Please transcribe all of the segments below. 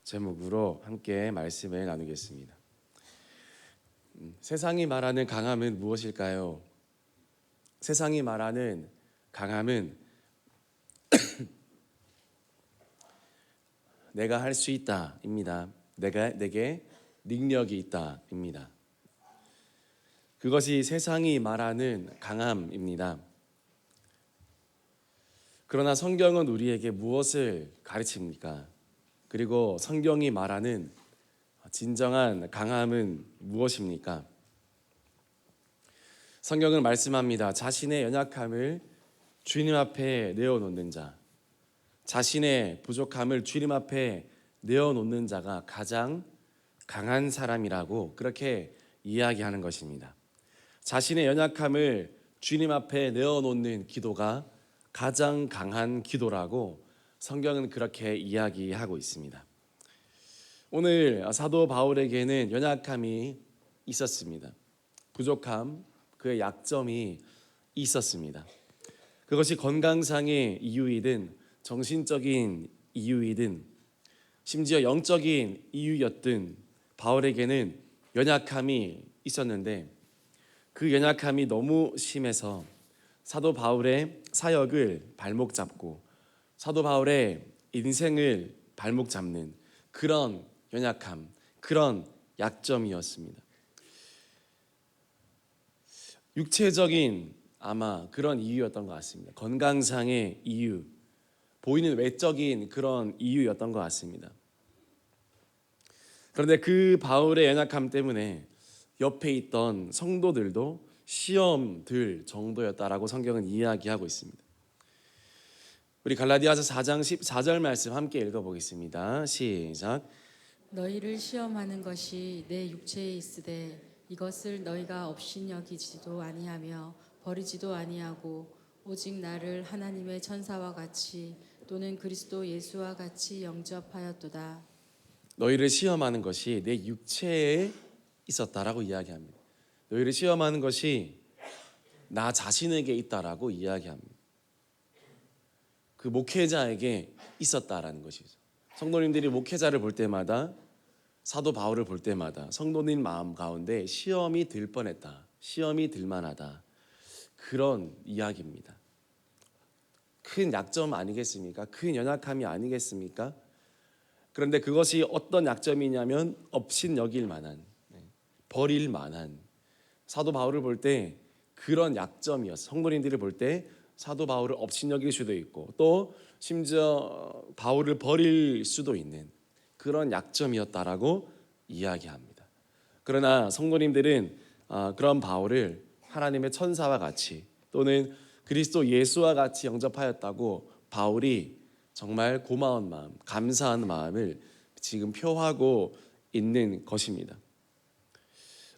제목으로 함께 말씀을 나누겠습니다. 세상이 말하는 강함은 무엇일까요? 세상이 말하는 강함은 내가 할 수 있다입니다. 내게 능력이 있다입니다. 그것이 세상이 말하는 강함입니다. 그러나 성경은 우리에게 무엇을 가르칩니까? 그리고 성경이 말하는 진정한 강함은 무엇입니까? 성경은 말씀합니다. 자신의 연약함을 주님 앞에 내어놓는 자, 자신의 부족함을 주님 앞에 내어놓는 자가 가장 강한 사람이라고 그렇게 이야기하는 것입니다. 자신의 연약함을 주님 앞에 내어놓는 기도가 가장 강한 기도라고 성경은 그렇게 이야기하고 있습니다. 오늘 사도 바울에게는 연약함이 있었습니다. 부족함, 그의 약점이 있었습니다. 그것이 건강상의 이유이든 정신적인 이유이든 심지어 영적인 이유였든 바울에게는 연약함이 있었는데 그 연약함이 너무 심해서 사도 바울의 사역을 발목 잡고 사도 바울의 인생을 발목 잡는 그런 연약함, 그런 약점이었습니다. 육체적인 아마 그런 이유였던 것 같습니다. 건강상의 이유, 보이는 외적인 그런 이유였던 것 같습니다. 그런데 그 바울의 연약함 때문에 옆에 있던 성도들도 시험 들 정도였다라고 성경은 이야기하고 있습니다. 우리 갈라디아서 4장 14절 말씀 함께 읽어보겠습니다. 시작. 너희를 시험하는 것이 내 육체에 있으되 이것을 너희가 업신여기지도 아니하며 버리지도 아니하고 오직 나를 하나님의 천사와 같이 또는 그리스도 예수와 같이 영접하였도다. 너희를 시험하는 것이 내 육체에 있었다라고 이야기합니다. 너희를 시험하는 것이 나 자신에게 있다라고 이야기합니다. 그 목회자에게 있었다라는 것이죠. 성도님들이 목회자를 볼 때마다 사도 바울을 볼 때마다 성도님 마음 가운데 시험이 들 뻔했다, 시험이 들 만하다, 그런 이야기입니다. 큰 약점 아니겠습니까? 큰 연약함이 아니겠습니까? 그런데 그것이 어떤 약점이냐면 업신여길 만한, 버릴 만한, 사도 바울을 볼 때 그런 약점이었어요. 성도님들을 볼 때 사도 바울을 업신여길 수도 있고 또 심지어 바울을 버릴 수도 있는 그런 약점이었다라고 이야기합니다. 그러나 성도님들은 그런 바울을 하나님의 천사와 같이 또는 그리스도 예수와 같이 영접하였다고 바울이 정말 고마운 마음, 감사한 마음을 지금 표하고 있는 것입니다.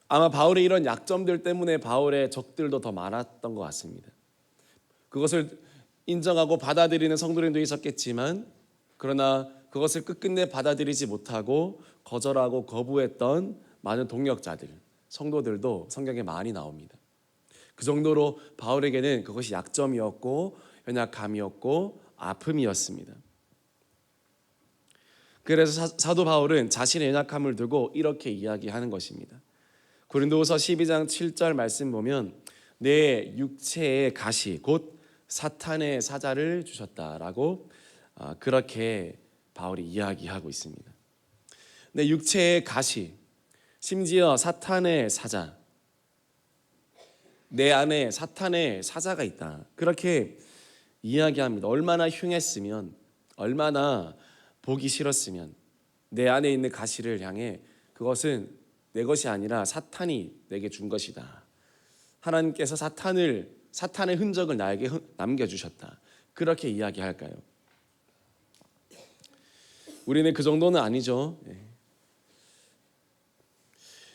아마 바울의 이런 약점들 때문에 바울의 적들도 더 많았던 것 같습니다. 그것을 인정하고 받아들이는 성도들도 있었겠지만 그러나 그것을 끝끝내 받아들이지 못하고 거절하고 거부했던 많은 동역자들, 성도들도 성경에 많이 나옵니다. 그 정도로 바울에게는 그것이 약점이었고 연약함이었고 아픔이었습니다. 그래서 사도 바울은 자신의 연약함을 두고 이렇게 이야기하는 것입니다. 고린도후서 12장 7절 말씀 보면 내 육체의 가시 곧 사탄의 사자를 주셨다라고 그렇게 바울이 이야기하고 있습니다. 내 육체의 가시, 심지어 사탄의 사자, 내 안에 사탄의 사자가 있다, 그렇게 이야기합니다. 얼마나 흉했으면, 얼마나 보기 싫었으면 내 안에 있는 가시를 향해 그것은 내 것이 아니라 사탄이 내게 준 것이다, 하나님께서 사탄의 흔적을 나에게 남겨주셨다, 그렇게 이야기할까요? 우리는 그 정도는 아니죠.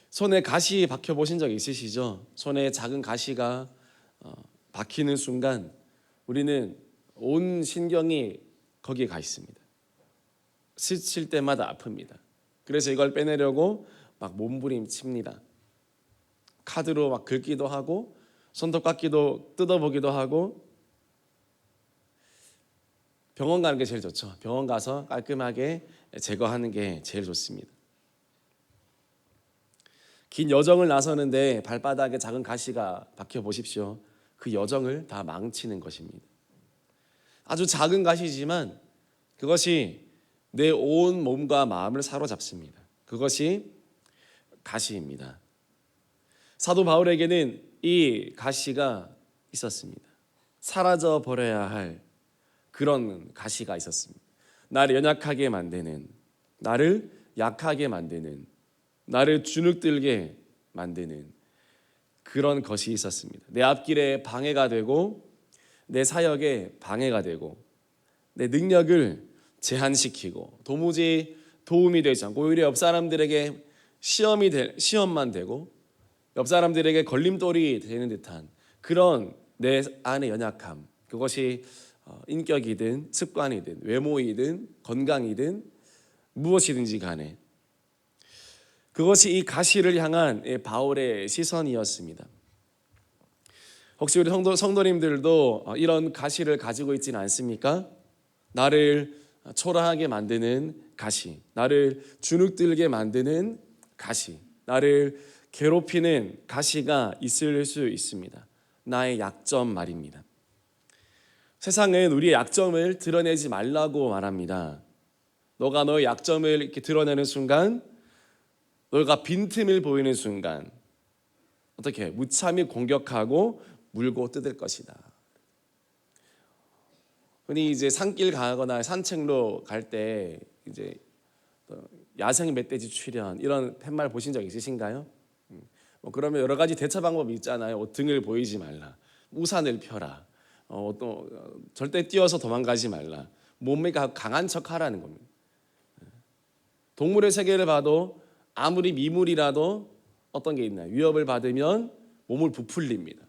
손에 가시 박혀보신 적 있으시죠? 손에 작은 가시가 박히는 순간 우리는 온 신경이 거기에 가 있습니다. 스칠 때마다 아픕니다. 그래서 이걸 빼내려고 막 몸부림칩니다. 카드로 막 긁기도 하고 손톱깎이도 뜯어보기도 하고 병원 가는 게 제일 좋죠. 병원 가서 깔끔하게 제거하는 게 제일 좋습니다. 긴 여정을 나서는데 발바닥에 작은 가시가 박혀 보십시오. 그 여정을 다 망치는 것입니다. 아주 작은 가시지만 그것이 내 온 몸과 마음을 사로잡습니다. 그것이 가시입니다. 사도 바울에게는 이 가시가 있었습니다. 사라져 버려야 할 그런 가시가 있었습니다. 나를 연약하게 만드는, 나를 약하게 만드는, 나를 주눅들게 만드는 그런 것이 있었습니다. 내 앞길에 방해가 되고 내 사역에 방해가 되고 내 능력을 제한시키고 도무지 도움이 되지 않고 오히려 옆 사람들에게 시험만 되고 옆 사람들에게 걸림돌이 되는 듯한 그런 내 안의 연약함, 그것이 인격이든 습관이든 외모이든 건강이든 무엇이든지 간에 그것이 이 가시를 향한 바울의 시선이었습니다. 혹시 우리 성도님들도 이런 가시를 가지고 있지는 않습니까? 나를 초라하게 만드는 가시, 나를 주눅들게 만드는 가시, 나를 괴롭히는 가시가 있을 수 있습니다. 나의 약점 말입니다. 세상은 우리의 약점을 드러내지 말라고 말합니다. 너가 너의 약점을 이렇게 드러내는 순간, 너가 빈틈을 보이는 순간 어떻게 무참히 공격하고 물고 뜯을 것이다. 흔히 이제 산길 가거나 산책로 갈 때 이제 야생 멧돼지 출현 이런 팻말 보신 적 있으신가요? 그러면 여러 가지 대처 방법이 있잖아요. 등을 보이지 말라, 우산을 펴라, 또 절대 뛰어서 도망가지 말라, 몸이 강한 척하라는 겁니다. 동물의 세계를 봐도 아무리 미물이라도 어떤 게 있나요? 위협을 받으면 몸을 부풀립니다.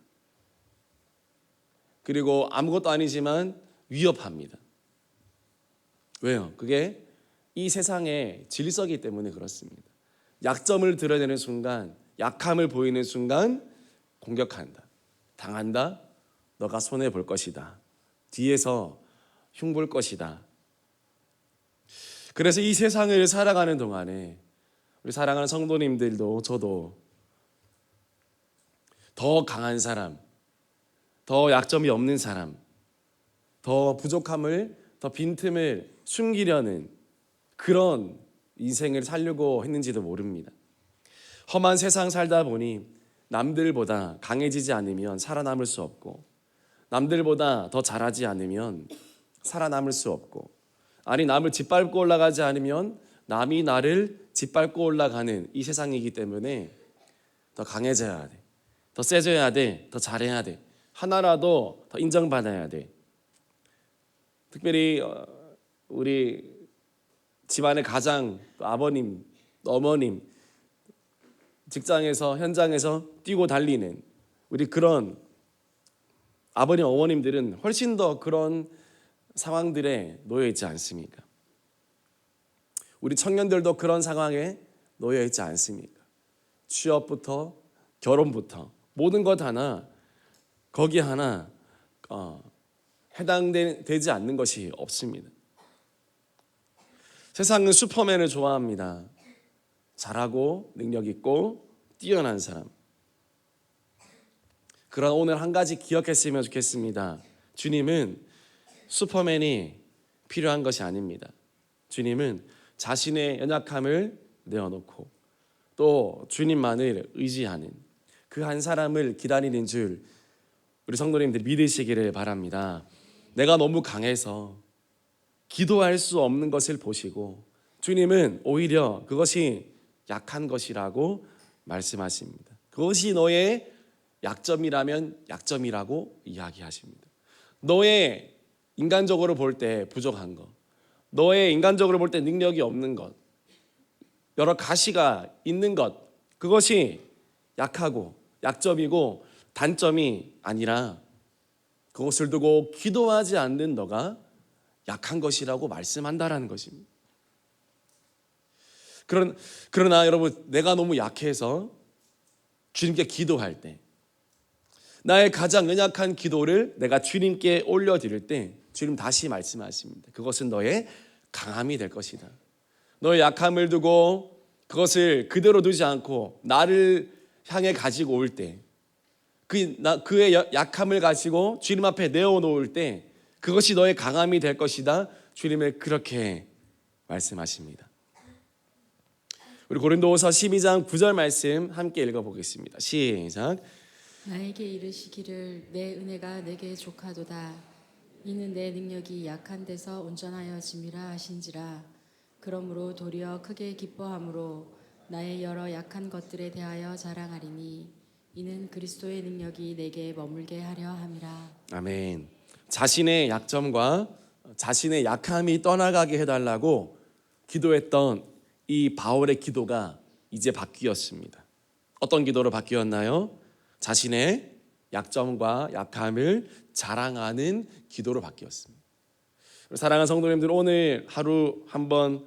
그리고 아무것도 아니지만 위협합니다. 왜요? 그게 이 세상의 질서이기 때문에 그렇습니다. 약점을 드러내는 순간, 약함을 보이는 순간 공격한다, 당한다, 너가 손해 볼 것이다, 뒤에서 흉볼 것이다. 그래서 이 세상을 살아가는 동안에 우리 사랑하는 성도님들도 저도 더 강한 사람, 더 약점이 없는 사람, 더 부족함을, 더 빈틈을 숨기려는 그런 인생을 살려고 했는지도 모릅니다. 험한 세상 살다 보니 남들보다 강해지지 않으면 살아남을 수 없고, 남들보다 더 잘하지 않으면 살아남을 수 없고, 아니 남을 짓밟고 올라가지 않으면 남이 나를 짓밟고 올라가는 이 세상이기 때문에 더 강해져야 돼, 더 세져야 돼, 더 잘해야 돼, 하나라도 더 인정받아야 돼. 특별히 우리 집안의 가장, 아버님, 어머님, 직장에서 현장에서 뛰고 달리는 우리 그런 아버님, 어머님들은 훨씬 더 그런 상황들에 놓여 있지 않습니까? 우리 청년들도 그런 상황에 놓여 있지 않습니까? 취업부터 결혼부터 모든 것 하나, 거기 하나 해당되지 않는 것이 없습니다. 세상은 슈퍼맨을 좋아합니다. 잘하고 능력 있고 뛰어난 사람. 그러나 오늘 한 가지 기억했으면 좋겠습니다. 주님은 슈퍼맨이 필요한 것이 아닙니다. 주님은 자신의 연약함을 내어놓고 또 주님만을 의지하는 그 한 사람을 기다리는 줄 우리 성도님들이 믿으시기를 바랍니다. 내가 너무 강해서 기도할 수 없는 것을 보시고 주님은 오히려 그것이 약한 것이라고 말씀하십니다. 그것이 너의 약점이라면 약점이라고 이야기하십니다. 너의 인간적으로 볼 때 부족한 것, 너의 인간적으로 볼 때 능력이 없는 것, 여러 가시가 있는 것, 그것이 약하고 약점이고 단점이 아니라 그것을 두고 기도하지 않는 너가 약한 것이라고 말씀한다라는 것입니다. 그러나 여러분, 내가 너무 약해서 주님께 기도할 때, 나의 가장 연약한 기도를 내가 주님께 올려드릴 때 주님 다시 말씀하십니다. 그것은 너의 강함이 될 것이다. 너의 약함을 두고 그것을 그대로 두지 않고 나를 향해 가지고 올 때, 그의 약함을 가지고 주님 앞에 내어놓을 때 그것이 너의 강함이 될 것이다. 주님은 그렇게 말씀하십니다. 우리 고린도후서 12장 9절 말씀 함께 읽어보겠습니다. 시작. 나에게 이르시기를 내 은혜가 내게 족하도다. 이는 내 능력이 약한 데서 온전하여짐이라 하신지라. 그러므로 도리어 크게 기뻐함으로 나의 여러 약한 것들에 대하여 자랑하리니 이는 그리스도의 능력이 내게 머물게 하려 함이라. 아멘. 자신의 약점과 자신의 약함이 떠나가게 해달라고 기도했던 이 바울의 기도가 이제 바뀌었습니다. 어떤 기도로 바뀌었나요? 자신의 약점과 약함을 자랑하는 기도로 바뀌었습니다. 사랑하는 성도님들, 오늘 하루 한번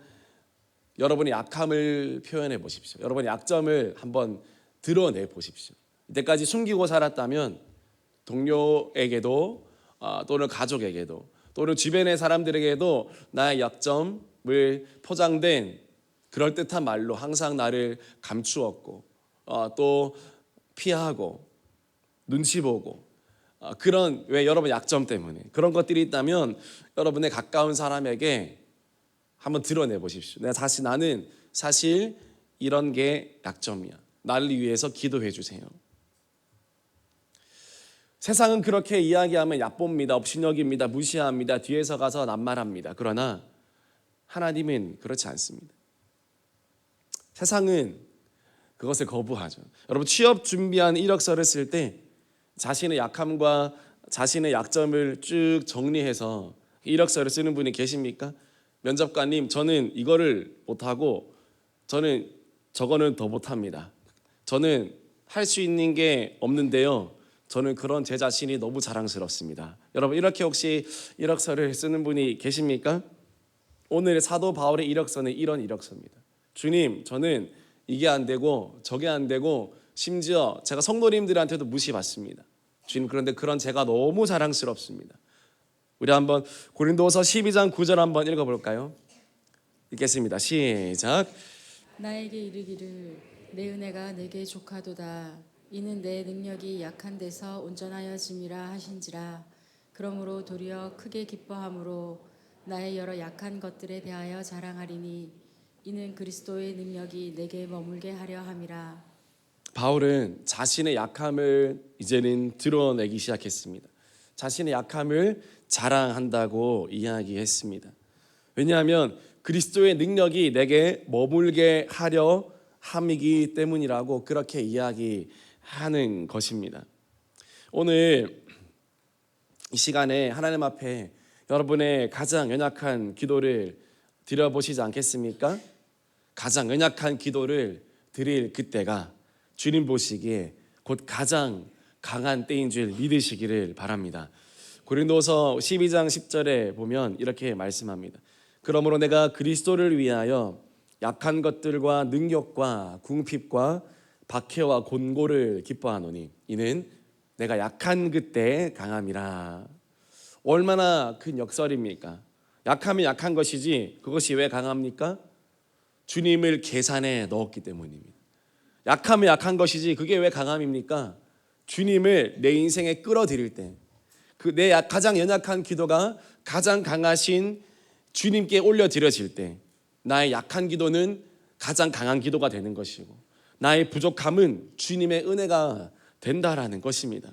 여러분의 약함을 표현해 보십시오. 여러분의 약점을 한번 드러내 보십시오. 이때까지 숨기고 살았다면 동료에게도 또는 가족에게도 또는 주변의 사람들에게도 나의 약점을 포장된 그럴듯한 말로 항상 나를 감추었고 또 피하고 눈치 보고 그런 왜 여러분 약점 때문에 그런 것들이 있다면 여러분의 가까운 사람에게 한번 드러내 보십시오. 나는 사실 이런 게 약점이야. 나를 위해서 기도해 주세요. 세상은 그렇게 이야기하면 얕봅니다. 업신여깁니다. 무시합니다. 뒤에서 가서 낱말합니다. 그러나 하나님은 그렇지 않습니다. 세상은 그것을 거부하죠. 여러분 취업 준비한 이력서를 쓸 때 자신의 약함과 자신의 약점을 쭉 정리해서 이력서를 쓰는 분이 계십니까? 면접관님, 저는 이거를 못하고 저는 저거는 더 못합니다. 저는 할 수 있는 게 없는데요. 저는 그런 제 자신이 너무 자랑스럽습니다. 여러분 이렇게 혹시 이력서를 쓰는 분이 계십니까? 오늘 사도 바울의 이력서는 이런 이력서입니다. 주님, 저는 이게 안 되고 저게 안 되고 심지어 제가 성도님들한테도 무시받습니다. 주님, 그런데 그런 제가 너무 자랑스럽습니다. 우리 한번 고린도서 12장 9절 한번 읽어볼까요? 읽겠습니다. 시작. 나에게 이르기를 내 은혜가 내게 족하도다. 이는 내 능력이 약한 데서 온전하여짐이라 하신지라. 그러므로 도리어 크게 기뻐함으로 나의 여러 약한 것들에 대하여 자랑하리니 이는 그리스도의 능력이 내게 머물게 하려 함이라. 바울은 자신의 약함을 이제는 드러내기 시작했습니다. 자신의 약함을 자랑한다고 이야기했습니다. 왜냐하면 그리스도의 능력이 내게 머물게 하려 함이기 때문이라고 그렇게 이야기하는 것입니다. 오늘 이 시간에 하나님 앞에 여러분의 가장 연약한 기도를 드려보시지 않겠습니까? 가장 연약한 기도를 드릴 그때가 주님 보시기에 곧 가장 강한 때인 줄 믿으시기를 바랍니다. 고린도서 12장 10절에 보면 이렇게 말씀합니다. 그러므로 내가 그리스도를 위하여 약한 것들과 능력과 궁핍과 박해와 곤고를 기뻐하노니 이는 내가 약한 그때 강함이라. 얼마나 큰 역설입니까? 약하면 약한 것이지 그것이 왜 강합니까? 주님을 계산에 넣었기 때문입니다. 약하면 약한 것이지 그게 왜 강함입니까? 주님을 내 인생에 끌어들일 때 내 가장 연약한 기도가 가장 강하신 주님께 올려드려질 때 나의 약한 기도는 가장 강한 기도가 되는 것이고 나의 부족함은 주님의 은혜가 된다라는 것입니다.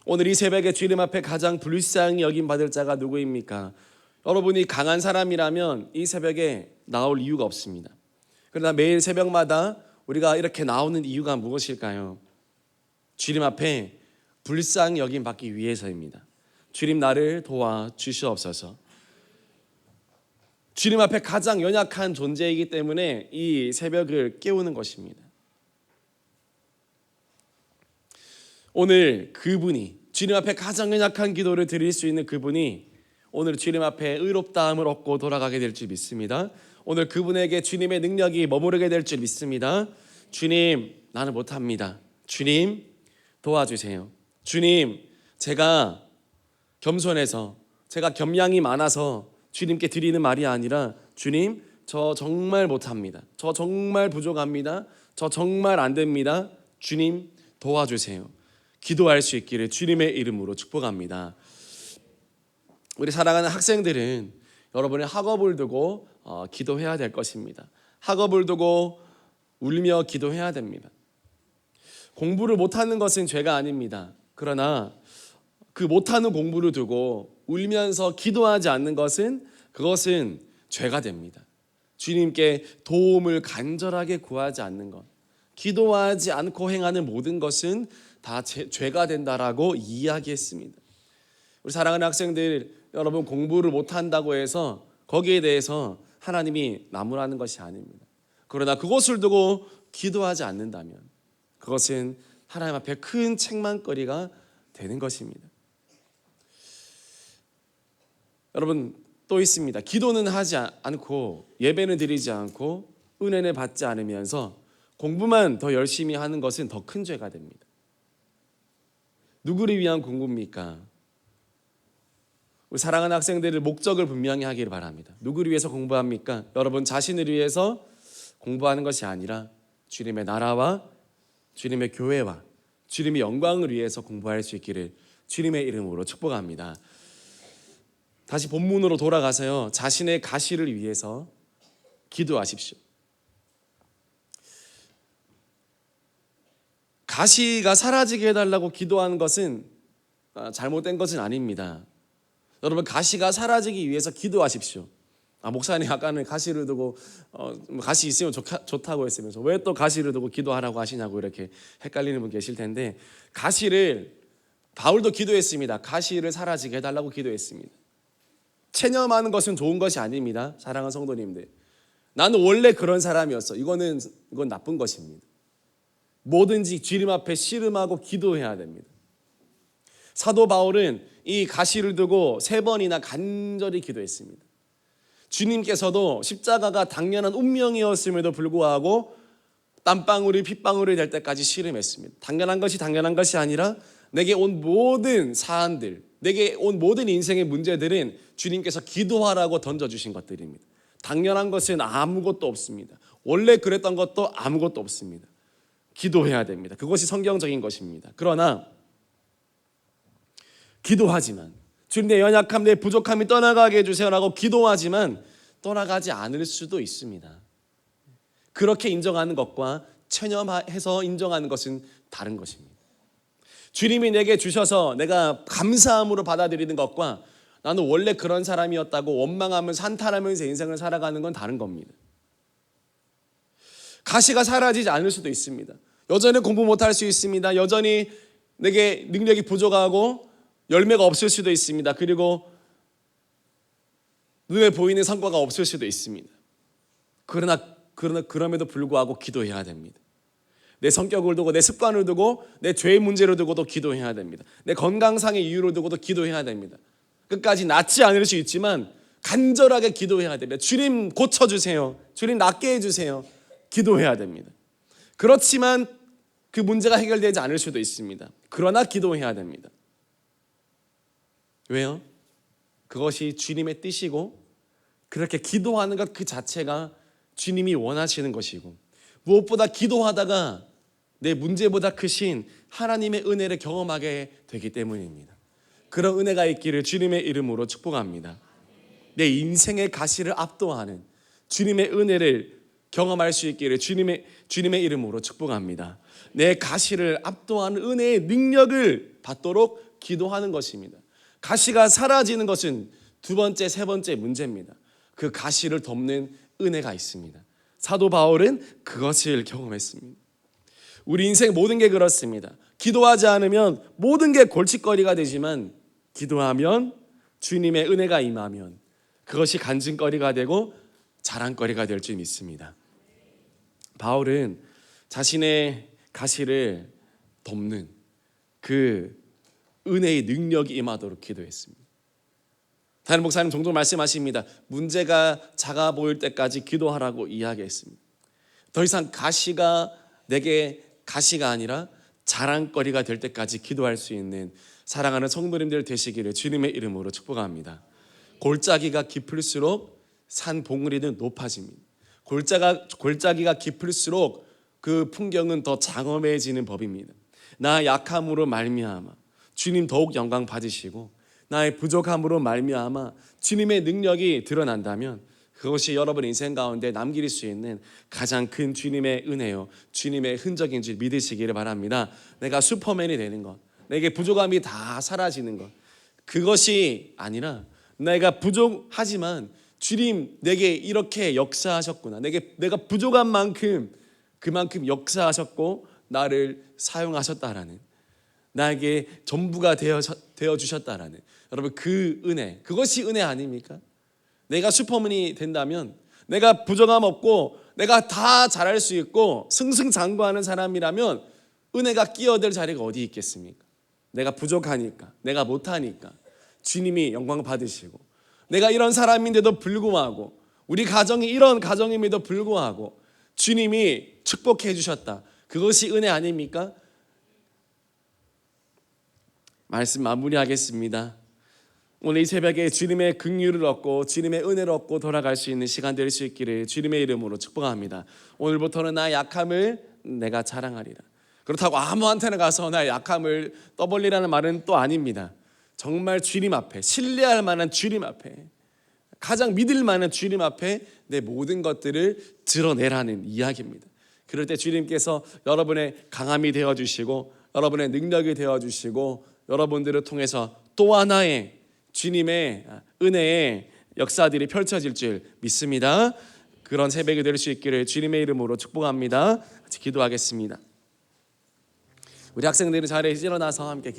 오늘 이 새벽에 주님 앞에 가장 불쌍히 여김받을 자가 누구입니까? 여러분이 강한 사람이라면 이 새벽에 나올 이유가 없습니다. 그러나 매일 새벽마다 우리가 이렇게 나오는 이유가 무엇일까요? 주님 앞에 불쌍히 여김받기 위해서입니다. 주님 나를 도와주시옵소서. 주님 앞에 가장 연약한 존재이기 때문에 이 새벽을 깨우는 것입니다. 오늘 그분이 주님 앞에 가장 연약한 기도를 드릴 수 있는 그분이 오늘 주님 앞에 의롭다함을 얻고 돌아가게 될 줄 믿습니다. 오늘 그분에게 주님의 능력이 머무르게 될 줄 믿습니다. 주님, 나는 못합니다. 주님, 도와주세요. 주님, 제가 겸손해서 제가 겸양이 많아서 주님께 드리는 말이 아니라 주님, 저 정말 못합니다. 저 정말 부족합니다. 저 정말 안 됩니다. 주님 도와주세요. 기도할 수 있기를 주님의 이름으로 축복합니다. 우리 사랑하는 학생들은 여러분의 학업을 두고 기도해야 될 것입니다. 학업을 두고 울며 기도해야 됩니다. 공부를 못하는 것은 죄가 아닙니다. 그러나 그 못하는 공부를 두고 울면서 기도하지 않는 것은 그것은 죄가 됩니다. 주님께 도움을 간절하게 구하지 않는 것, 기도하지 않고 행하는 모든 것은 다 죄가 된다라고 이야기했습니다. 우리 사랑하는 학생들, 여러분 공부를 못한다고 해서 거기에 대해서 하나님이 나무라는 것이 아닙니다. 그러나 그것을 두고 기도하지 않는다면 그것은 하나님 앞에 큰 책망거리가 되는 것입니다. 여러분 또 있습니다. 기도는 하지 않고 예배는 드리지 않고 은혜는 받지 않으면서 공부만 더 열심히 하는 것은 더 큰 죄가 됩니다. 누구를 위한 공부입니까? 우리 사랑하는 학생들을 목적을 분명히 하기를 바랍니다. 누구를 위해서 공부합니까? 여러분 자신을 위해서 공부하는 것이 아니라 주님의 나라와 주님의 교회와 주님의 영광을 위해서 공부할 수 있기를 주님의 이름으로 축복합니다. 다시 본문으로 돌아가서요. 자신의 가시를 위해서 기도하십시오. 가시가 사라지게 해달라고 기도하는 것은 잘못된 것은 아닙니다. 여러분 가시가 사라지기 위해서 기도하십시오. 목사님 아까는 가시를 두고 가시 있으면 좋다고 했으면서 왜 또 가시를 두고 기도하라고 하시냐고 이렇게 헷갈리는 분 계실 텐데, 가시를 바울도 기도했습니다. 가시를 사라지게 해달라고 기도했습니다. 체념하는 것은 좋은 것이 아닙니다. 사랑하는 성도님들, 나는 원래 그런 사람이었어, 이건 나쁜 것입니다. 뭐든지 주님 앞에 씨름하고 기도해야 됩니다. 사도 바울은 이 가시를 두고 3번이나 간절히 기도했습니다. 주님께서도 십자가가 당연한 운명이었음에도 불구하고 땀방울이 핏방울이 될 때까지 씨름했습니다. 당연한 것이 아니라 내게 온 모든 사안들, 내게 온 모든 인생의 문제들은 주님께서 기도하라고 던져주신 것들입니다. 당연한 것은 아무것도 없습니다. 원래 그랬던 것도 아무것도 없습니다. 기도해야 됩니다. 그것이 성경적인 것입니다. 그러나 기도하지만 주님 내 연약함, 내 부족함이 떠나가게 해주세요라고 기도하지만 떠나가지 않을 수도 있습니다. 그렇게 인정하는 것과 체념해서 인정하는 것은 다른 것입니다. 주님이 내게 주셔서 내가 감사함으로 받아들이는 것과 나는 원래 그런 사람이었다고 원망하면서 한탄하면서 인생을 살아가는 건 다른 겁니다. 가시가 사라지지 않을 수도 있습니다. 여전히 공부 못할 수 있습니다. 여전히 내게 능력이 부족하고 열매가 없을 수도 있습니다. 그리고 눈에 보이는 성과가 없을 수도 있습니다. 그럼에도 불구하고 기도해야 됩니다. 내 성격을 두고, 내 습관을 두고, 내 죄의 문제를 두고도 기도해야 됩니다. 내 건강상의 이유를 두고도 기도해야 됩니다. 끝까지 낫지 않을 수 있지만 간절하게 기도해야 됩니다. 주님 고쳐주세요. 주님 낫게 해주세요. 기도해야 됩니다. 그렇지만 그 문제가 해결되지 않을 수도 있습니다. 그러나 기도해야 됩니다. 왜요? 그것이 주님의 뜻이고 그렇게 기도하는 것 그 자체가 주님이 원하시는 것이고, 무엇보다 기도하다가 내 문제보다 크신 하나님의 은혜를 경험하게 되기 때문입니다. 그런 은혜가 있기를 주님의 이름으로 축복합니다. 내 인생의 가시를 압도하는 주님의 은혜를 경험할 수 있기를 주님의 이름으로 축복합니다. 내 가시를 압도하는 은혜의 능력을 받도록 기도하는 것입니다. 가시가 사라지는 것은 2번째, 3번째 문제입니다. 그 가시를 덮는 은혜가 있습니다. 사도 바울은 그것을 경험했습니다. 우리 인생 모든 게 그렇습니다. 기도하지 않으면 모든 게 골칫거리가 되지만 기도하면, 주님의 은혜가 임하면 그것이 간증거리가 되고 자랑거리가 될 줄 믿습니다. 바울은 자신의 가시를 덮는 그 은혜의 능력이 임하도록 기도했습니다. 다른 목사님 종종 말씀하십니다. 문제가 작아 보일 때까지 기도하라고 이야기했습니다. 더 이상 가시가 내게 가시가 아니라 자랑거리가 될 때까지 기도할 수 있는 사랑하는 성도님들 되시기를 주님의 이름으로 축복합니다. 골짜기가 깊을수록 산 봉우리는 높아집니다. 골짜기가 깊을수록 그 풍경은 더 장엄해지는 법입니다. 나 약함으로 말미암아 주님 더욱 영광 받으시고 나의 부족함으로 말미암아 주님의 능력이 드러난다면 그것이 여러분의 인생 가운데 남길 수 있는 가장 큰 주님의 은혜요, 주님의 흔적인 줄 믿으시기를 바랍니다. 내가 슈퍼맨이 되는 것, 내게 부족함이 다 사라지는 것, 그것이 아니라 내가 부족하지만 주님 내게 이렇게 역사하셨구나, 내가 부족한 만큼 그만큼 역사하셨고 나를 사용하셨다라는, 나에게 전부가 되어 주셨다라는, 여러분 그 은혜, 그것이 은혜 아닙니까? 내가 슈퍼맨이 된다면, 내가 부족함 없고 내가 다 잘할 수 있고 승승장구하는 사람이라면 은혜가 끼어들 자리가 어디 있겠습니까? 내가 부족하니까, 내가 못하니까 주님이 영광 받으시고, 내가 이런 사람인데도 불구하고, 우리 가정이 이런 가정임에도 불구하고 주님이 축복해 주셨다. 그것이 은혜 아닙니까? 말씀 마무리하겠습니다. 오늘 이 새벽에 주님의 긍휼을 얻고 주님의 은혜를 얻고 돌아갈 수 있는 시간 될 수 있기를 주님의 이름으로 축복합니다. 오늘부터는 나의 약함을 내가 자랑하리라. 그렇다고 아무한테나 가서 나의 약함을 떠벌리라는 말은 또 아닙니다. 정말 주님 앞에, 신뢰할 만한 주님 앞에, 가장 믿을 만한 주님 앞에 내 모든 것들을 드러내라는 이야기입니다. 그럴 때 주님께서 여러분의 강함이 되어주시고 여러분의 능력이 되어주시고 여러분들을 통해서 또 하나의 주님의 은혜의 역사들이 펼쳐질 줄 믿습니다. 그런 새벽이 될 수 있기를 주님의 이름으로 축복합니다. 같이 기도하겠습니다. 우리 학생들은 자리에 일어나서 함께